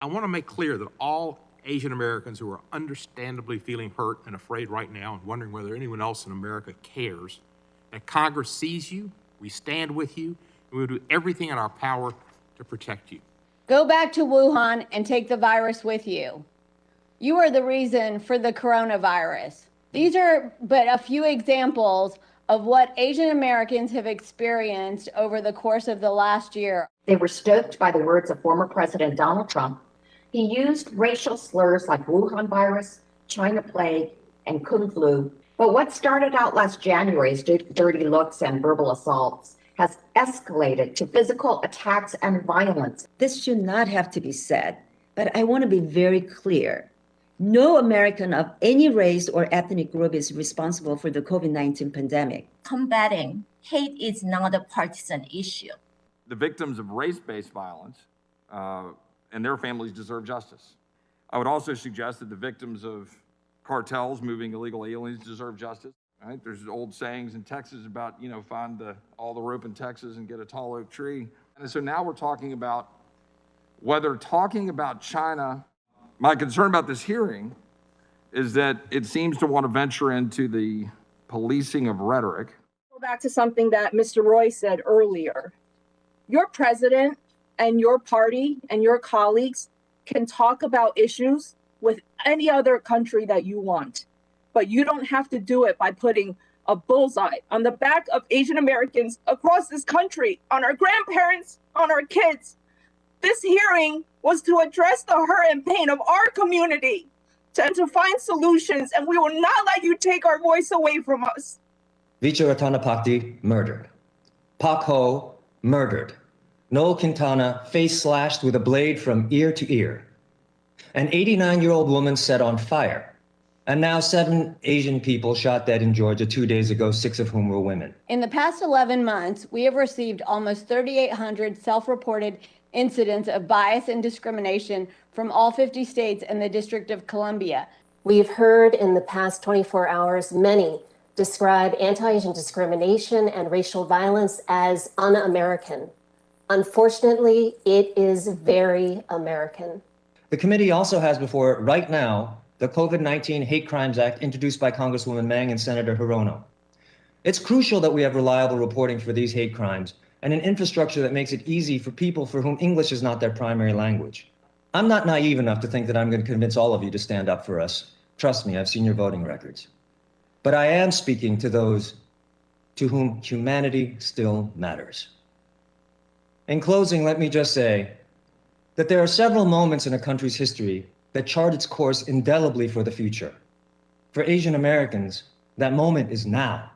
I want to make clear that all Asian Americans who are understandably feeling hurt and afraid right now and wondering whether anyone else in America cares, that Congress sees you, we stand with you, and we will do everything in our power to protect you. Go back to Wuhan and take the virus with you. You are the reason for the coronavirus. These are but a few examples of what Asian Americans have experienced over the course of the last year. They were stoked by the words of former President Donald Trump. He used racial slurs like Wuhan virus, China plague, and Kung flu. But what started out last January as dirty looks and verbal assaults has escalated to physical attacks and violence. This should not have to be said, but I want to be very clear. No American of any race or ethnic group is responsible for the COVID-19 pandemic. Combating hate is not a partisan issue. The victims of race-based violence and their families deserve justice. I would also suggest that the victims of cartels moving illegal aliens deserve justice. Right? There's old sayings in Texas about, find all the rope in Texas and get a tall oak tree. And so now we're talking about whether talking about China. My concern about this hearing is that it seems to want to venture into the policing of rhetoric. Go back to something that Mr. Roy said earlier. Your president and your party and your colleagues can talk about issues with any other country that you want, but you don't have to do it by putting a bullseye on the back of Asian Americans across this country, on our grandparents, on our kids. This hearing was to address the hurt and pain of our community and to find solutions, and we will not let you take our voice away from us. Vicharatana Pakti, murdered. Pak Ho, murdered. Noel Quintana, face slashed with a blade from ear to ear. An 89-year-old woman set on fire. And now 7 Asian people shot dead in Georgia 2 days ago, 6 of whom were women. In the past 11 months, we have received almost 3,800 self-reported incidents of bias and discrimination from all 50 states and the District of Columbia. We've heard in the past 24 hours many describe anti-Asian discrimination and racial violence as un-American. Unfortunately, it is very American. The committee also has before it right now the COVID-19 Hate Crimes Act introduced by Congresswoman Mang and Senator Hirono. It's crucial that we have reliable reporting for these hate crimes and an infrastructure that makes it easy for people for whom English is not their primary language. I'm not naive enough to think that I'm going to convince all of you to stand up for us. Trust me, I've seen your voting records. But I am speaking to those to whom humanity still matters. In closing, let me just say that there are several moments in a country's history that chart its course indelibly for the future. For Asian Americans, that moment is now.